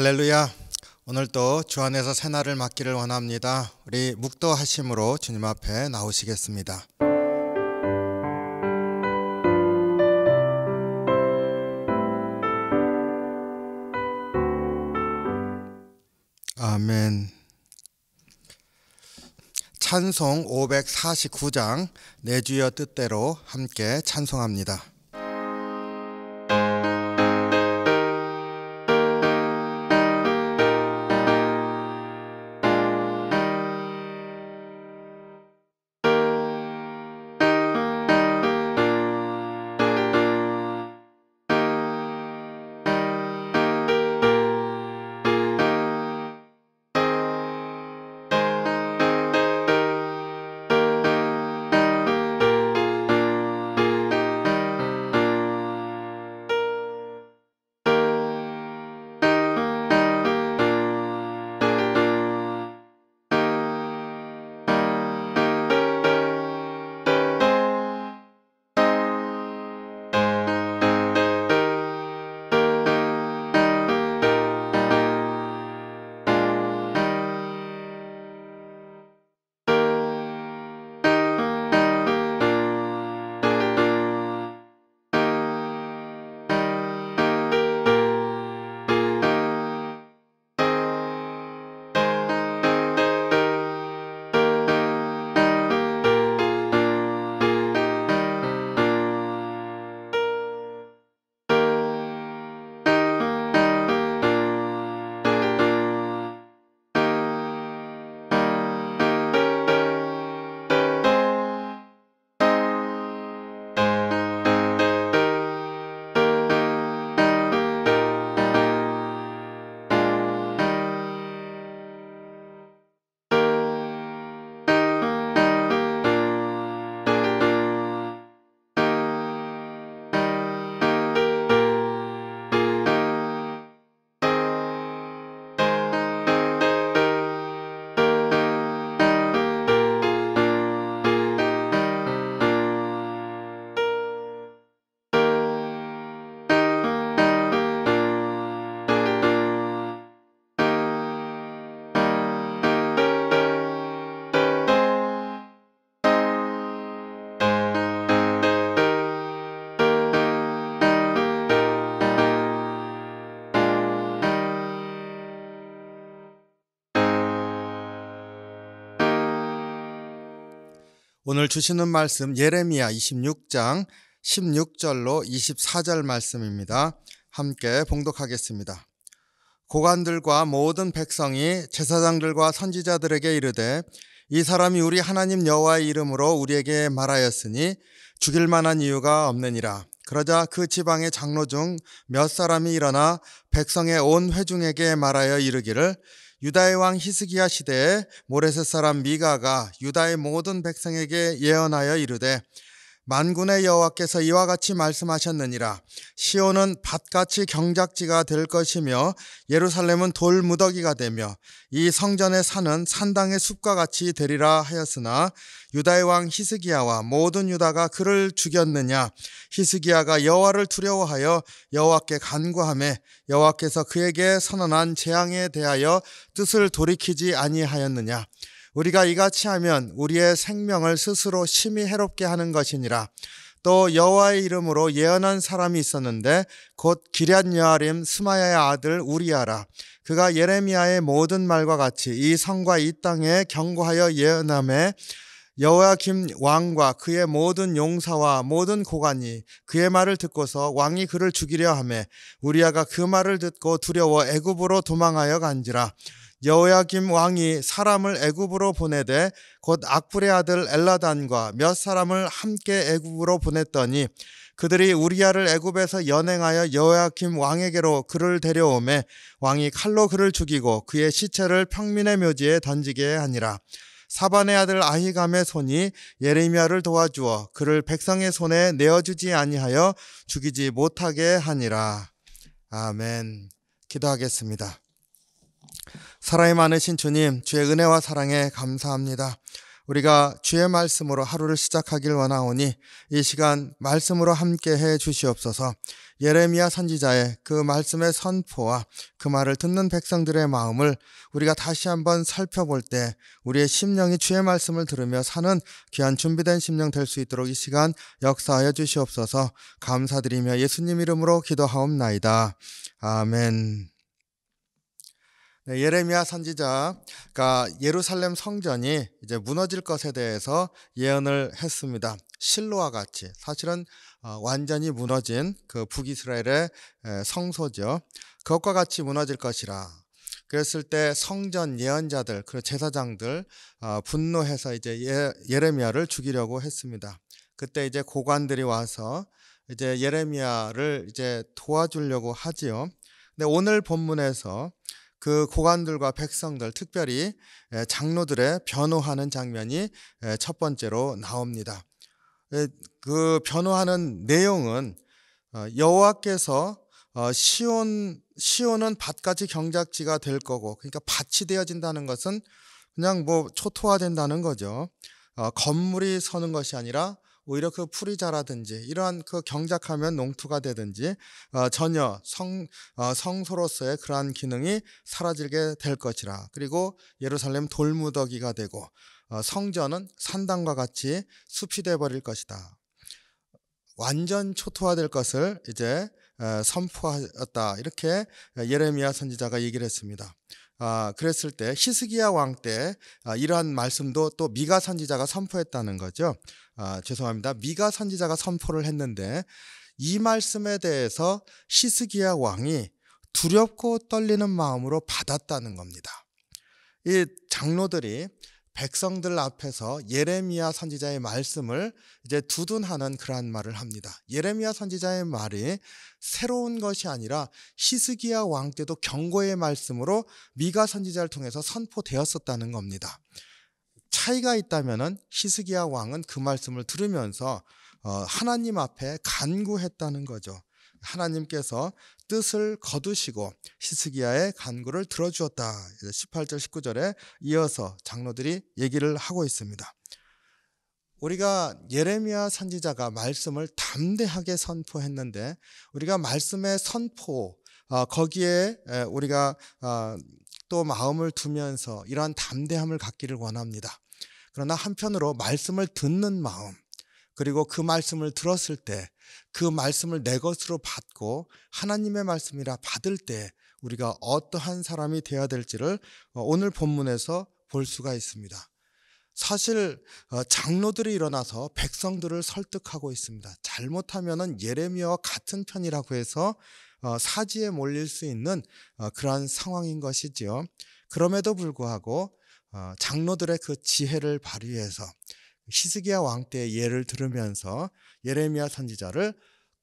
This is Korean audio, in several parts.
할렐루야. 오늘도 주 안에서 새날을 맞기를 원합니다. 우리 묵도하심으로 주님 앞에 나오시겠습니다. 아멘. 찬송 549장 내 주여 뜻대로 함께 찬송합니다. 오늘 주시는 말씀 예레미야 26장 16절로 24절 말씀입니다. 함께 봉독하겠습니다. 고관들과 모든 백성이 제사장들과 선지자들에게 이르되 이 사람이 우리 하나님 여호와의 이름으로 우리에게 말하였으니 죽일 만한 이유가 없느니라. 그러자 그 지방의 장로 중 몇 사람이 일어나 백성의 온 회중에게 말하여 이르기를 유다의 왕 히스기야 시대에 모레셋 사람 미가가 유다의 모든 백성에게 예언하여 이르되 만군의 여호와께서 이와 같이 말씀하셨느니라. 시온은 밭같이 경작지가 될 것이며 예루살렘은 돌무더기가 되며 이 성전의 산은 산당의 숲과 같이 되리라 하였으나 유다의 왕 히스기야와 모든 유다가 그를 죽였느냐. 히스기야가 여호와를 두려워하여 여호와께 간구하매 여호와께서 그에게 선언한 재앙에 대하여 뜻을 돌이키지 아니하였느냐. 우리가 이같이 하면 우리의 생명을 스스로 심히 해롭게 하는 것이니라. 또 여호와의 이름으로 예언한 사람이 있었는데 곧 기럇여아림 스마야의 아들 우리야라. 그가 예레미야의 모든 말과 같이 이 성과 이 땅에 경고하여 예언하매 여호야김 왕과 그의 모든 용사와 모든 고관이 그의 말을 듣고서 왕이 그를 죽이려 하매 우리야가 그 말을 듣고 두려워 애굽으로 도망하여 간지라. 여호야김 왕이 사람을 애굽으로 보내되 곧 악불의 아들 엘라단과 몇 사람을 함께 애굽으로 보냈더니 그들이 우리야를 애굽에서 연행하여 여호야김 왕에게로 그를 데려오매 왕이 칼로 그를 죽이고 그의 시체를 평민의 묘지에 던지게 하니라. 사반의 아들 아히감의 손이 예레미야를 도와주어 그를 백성의 손에 내어주지 아니하여 죽이지 못하게 하니라. 아멘. 기도하겠습니다. 사랑이 많으신 주님, 주의 은혜와 사랑에 감사합니다. 우리가 주의 말씀으로 하루를 시작하길 원하오니 이 시간 말씀으로 함께 해 주시옵소서. 예레미야 선지자의 그 말씀의 선포와 그 말을 듣는 백성들의 마음을 우리가 다시 한번 살펴볼 때 우리의 심령이 주의 말씀을 들으며 사는 귀한 준비된 심령 될 수 있도록 이 시간 역사하여 주시옵소서. 감사드리며 예수님 이름으로 기도하옵나이다. 아멘. 네, 예레미야 선지자가 예루살렘 성전이 이제 무너질 것에 대해서 예언을 했습니다. 실로와 같이 사실은 완전히 무너진 그 북이스라엘의 성소죠. 그것과 같이 무너질 것이라. 그랬을 때 성전 예언자들, 그 제사장들 분노해서 이제 예레미야를 죽이려고 했습니다. 그때 이제 고관들이 와서 이제 예레미야를 이제 도와주려고 하지요. 근데 오늘 본문에서 그 고관들과 백성들, 특별히 장로들의 변호하는 장면이 첫 번째로 나옵니다. 그 변호하는 내용은 여호와께서 시온은 밭같이 경작지가 될 거고, 그러니까 밭이 되어진다는 것은 그냥 뭐 초토화된다는 거죠. 건물이 서는 것이 아니라 오히려 그 풀이 자라든지 이러한 그 경작하면 농토가 되든지 전혀 성소로서의 그러한 기능이 사라지게 될 것이라. 그리고 예루살렘 돌무더기가 되고 성전은 산당과 같이 숲이 되어버릴 것이다. 완전 초토화될 것을 이제 선포하였다. 이렇게 예레미야 선지자가 얘기를 했습니다. 그랬을 때 히스기야 왕 때 이러한 말씀도 또 미가 선지자가 선포했다는 거죠. 죄송합니다. 미가 선지자가 선포를 했는데 이 말씀에 대해서 히스기야 왕이 두렵고 떨리는 마음으로 받았다는 겁니다. 이 장로들이 백성들 앞에서 예레미야 선지자의 말씀을 이제 두둔하는 그러한 말을 합니다. 예레미야 선지자의 말이 새로운 것이 아니라 히스기야 왕 때도 경고의 말씀으로 미가 선지자를 통해서 선포되었었다는 겁니다. 차이가 있다면은 히스기야 왕은 그 말씀을 들으면서 하나님 앞에 간구했다는 거죠. 하나님께서 뜻을 거두시고 히스기야의 간구를 들어주었다. 18절 19절에 이어서 장로들이 얘기를 하고 있습니다. 우리가 예레미야 선지자가 말씀을 담대하게 선포했는데 우리가 말씀의 선포 거기에 우리가 또 마음을 두면서 이러한 담대함을 갖기를 원합니다. 그러나 한편으로 말씀을 듣는 마음, 그리고 그 말씀을 들었을 때 그 말씀을 내 것으로 받고 하나님의 말씀이라 받을 때 우리가 어떠한 사람이 되어야 될지를 오늘 본문에서 볼 수가 있습니다. 사실 장로들이 일어나서 백성들을 설득하고 있습니다. 잘못하면은 예레미야와 같은 편이라고 해서 사지에 몰릴 수 있는 그러한 상황인 것이지요. 그럼에도 불구하고 장로들의 그 지혜를 발휘해서 히스기야 왕 때의 예를 들으면서 예레미야 선지자를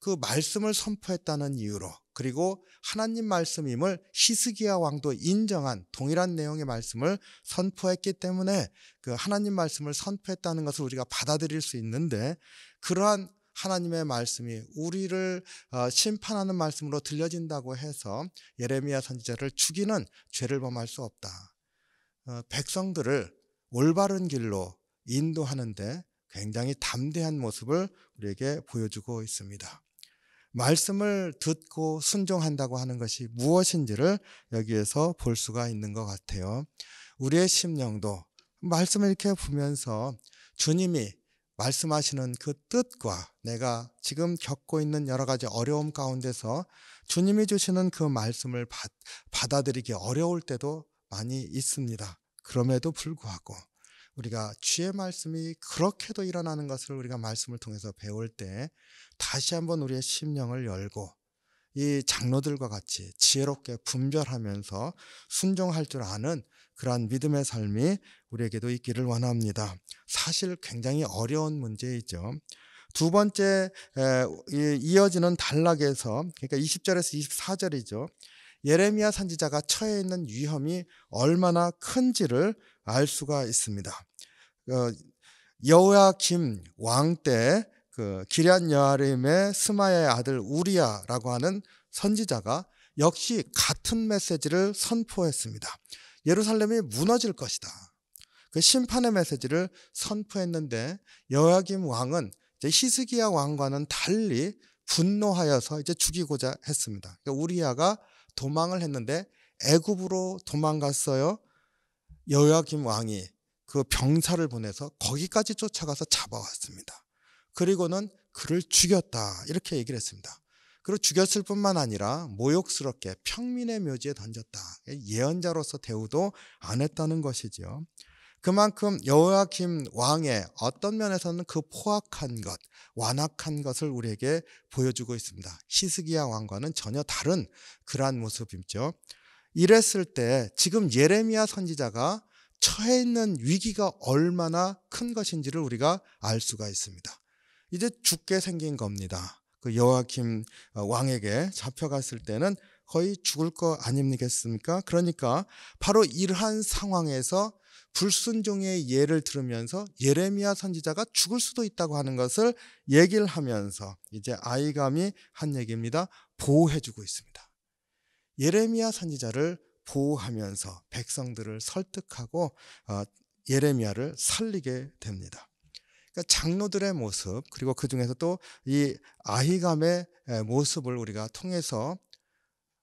그 말씀을 선포했다는 이유로, 그리고 하나님 말씀임을 히스기야 왕도 인정한 동일한 내용의 말씀을 선포했기 때문에 그 하나님 말씀을 선포했다는 것을 우리가 받아들일 수 있는데, 그러한 하나님의 말씀이 우리를 심판하는 말씀으로 들려진다고 해서 예레미야 선지자를 죽이는 죄를 범할 수 없다. 백성들을 올바른 길로 인도하는데 굉장히 담대한 모습을 우리에게 보여주고 있습니다. 말씀을 듣고 순종한다고 하는 것이 무엇인지를 여기에서 볼 수가 있는 것 같아요. 우리의 심령도 말씀을 이렇게 보면서 주님이 말씀하시는 그 뜻과 내가 지금 겪고 있는 여러 가지 어려움 가운데서 주님이 주시는 그 말씀을 받아들이기 어려울 때도 많이 있습니다. 그럼에도 불구하고 우리가 주의 말씀이 그렇게도 일어나는 것을 우리가 말씀을 통해서 배울 때 다시 한번 우리의 심령을 열고 이 장로들과 같이 지혜롭게 분별하면서 순종할 줄 아는 그러한 믿음의 삶이 우리에게도 있기를 원합니다. 사실 굉장히 어려운 문제이죠. 두 번째 이어지는 단락에서, 그러니까 20절에서 24절이죠. 예레미야 선지자가 처해 있는 위험이 얼마나 큰지를 알 수가 있습니다. 여호야김 왕 때 그 기럇 여아림의 스마야의 아들 우리야라고 하는 선지자가 역시 같은 메시지를 선포했습니다. 예루살렘이 무너질 것이다. 그 심판의 메시지를 선포했는데 여호야김 왕은 이제 히스기야 왕과는 달리 분노하여서 이제 죽이고자 했습니다. 그러니까 우리야가 도망을 했는데 애굽으로 도망갔어요. 여호야김 왕이 그 병사를 보내서 거기까지 쫓아가서 잡아왔습니다. 그리고는 그를 죽였다 이렇게 얘기를 했습니다. 그리고 죽였을 뿐만 아니라 모욕스럽게 평민의 묘지에 던졌다. 예언자로서 대우도 안 했다는 것이지요. 그만큼 여호야김 왕의 어떤 면에서는 그 포악한 것, 완악한 것을 우리에게 보여주고 있습니다. 히스기야 왕과는 전혀 다른 그러한 모습이죠. 이랬을 때 지금 예레미야 선지자가 처해 있는 위기가 얼마나 큰 것인지를 우리가 알 수가 있습니다. 이제 죽게 생긴 겁니다. 그 여호야김 왕에게 잡혀갔을 때는 거의 죽을 거 아니겠습니까? 그러니까 바로 이러한 상황에서 불순종의 예를 들으면서 예레미야 선지자가 죽을 수도 있다고 하는 것을 얘기를 하면서 이제 아이감이 한 얘기입니다. 보호해주고 있습니다. 예레미야 선지자를 보호하면서 백성들을 설득하고 예레미야를 살리게 됩니다. 그러니까 장로들의 모습 그리고 그 중에서 또 이 아히감의 모습을 우리가 통해서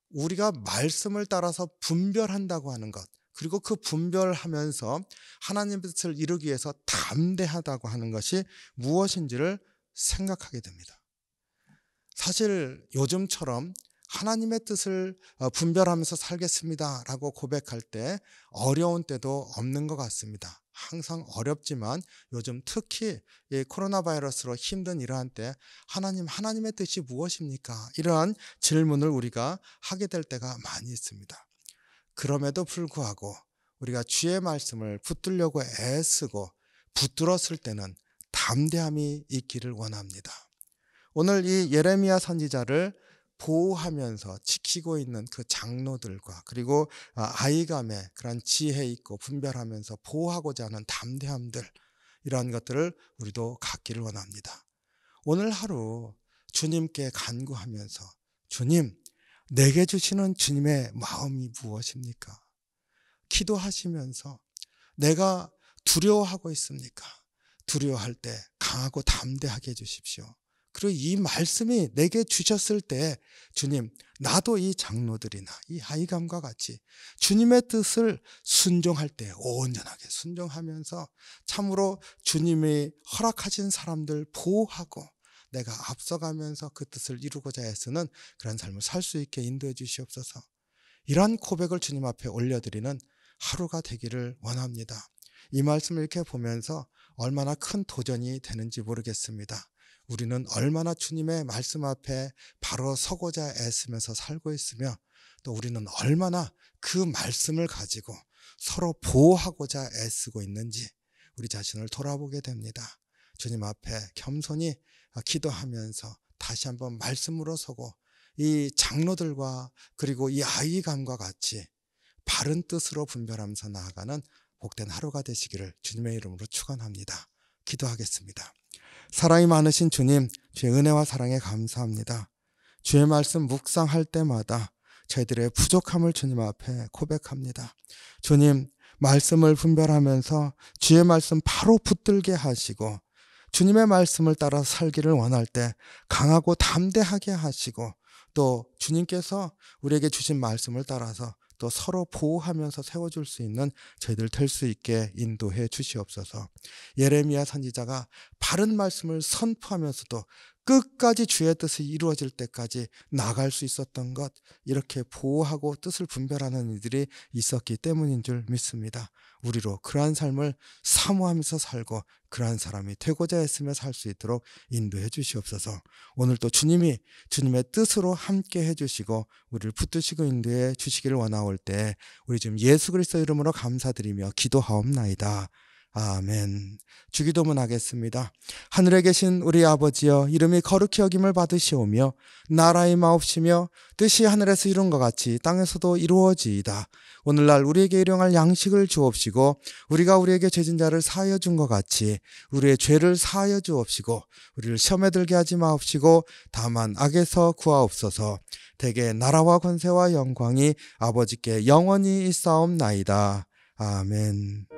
우리가 말씀을 따라서 분별한다고 하는 것 그리고 그 분별하면서 하나님의 뜻을 이루기 위해서 담대하다고 하는 것이 무엇인지를 생각하게 됩니다. 사실 요즘처럼 하나님의 뜻을 분별하면서 살겠습니다라고 고백할 때 어려운 때도 없는 것 같습니다. 항상 어렵지만 요즘 특히 이 코로나 바이러스로 힘든 이러한 때 하나님의 뜻이 무엇입니까? 이러한 질문을 우리가 하게 될 때가 많이 있습니다. 그럼에도 불구하고 우리가 주의 말씀을 붙들려고 애쓰고 붙들었을 때는 담대함이 있기를 원합니다. 오늘 이 예레미야 선지자를 보호하면서 지키고 있는 그 장로들과 그리고 아이감의 그런 지혜 있고 분별하면서 보호하고자 하는 담대함들 이러한 것들을 우리도 갖기를 원합니다. 오늘 하루 주님께 간구하면서 주님 내게 주시는 주님의 마음이 무엇입니까? 기도하시면서 내가 두려워하고 있습니까? 두려워할 때 강하고 담대하게 해주십시오. 그리고 이 말씀이 내게 주셨을 때 주님 나도 이 장로들이나 이 아이감과 같이 주님의 뜻을 순종할 때 온전하게 순종하면서 참으로 주님이 허락하신 사람들 보호하고 내가 앞서가면서 그 뜻을 이루고자 애쓰는 그런 삶을 살 수 있게 인도해 주시옵소서. 이러한 고백을 주님 앞에 올려드리는 하루가 되기를 원합니다. 이 말씀을 이렇게 보면서 얼마나 큰 도전이 되는지 모르겠습니다. 우리는 얼마나 주님의 말씀 앞에 바로 서고자 애쓰면서 살고 있으며 또 우리는 얼마나 그 말씀을 가지고 서로 보호하고자 애쓰고 있는지 우리 자신을 돌아보게 됩니다. 주님 앞에 겸손히 기도하면서 다시 한번 말씀으로 서고 이 장로들과 그리고 이 아이감과 같이 바른 뜻으로 분별하면서 나아가는 복된 하루가 되시기를 주님의 이름으로 축원합니다. 기도하겠습니다. 사랑이 많으신 주님, 주의 은혜와 사랑에 감사합니다. 주의 말씀 묵상할 때마다 저희들의 부족함을 주님 앞에 고백합니다. 주님, 말씀을 분별하면서 주의 말씀 바로 붙들게 하시고 주님의 말씀을 따라 살기를 원할 때 강하고 담대하게 하시고 또 주님께서 우리에게 주신 말씀을 따라서 또 서로 보호하면서 세워줄 수 있는 저희들 될 수 있게 인도해 주시옵소서. 예레미야 선지자가 바른 말씀을 선포하면서도 끝까지 주의 뜻이 이루어질 때까지 나갈 수 있었던 것, 이렇게 보호하고 뜻을 분별하는 이들이 있었기 때문인 줄 믿습니다. 우리로 그러한 삶을 사모하면서 살고 그러한 사람이 되고자 했으며 살 수 있도록 인도해 주시옵소서. 오늘 또 주님이 주님의 뜻으로 함께 해주시고 우리를 붙드시고 인도해 주시기를 원하올 때 우리 지금 예수 그리스도 이름으로 감사드리며 기도하옵나이다. 아멘. 주기도문 하겠습니다. 하늘에 계신 우리 아버지여, 이름이 거룩히 여김을 받으시오며 나라의 마옵시며 뜻이 하늘에서 이룬 것 같이 땅에서도 이루어지이다. 오늘날 우리에게 일용할 양식을 주옵시고 우리가 우리에게 죄진 자를 사하여 준 것 같이 우리의 죄를 사하여 주옵시고 우리를 시험에 들게 하지 마옵시고 다만 악에서 구하옵소서. 대개 나라와 권세와 영광이 아버지께 영원히 있사옵나이다. 아멘.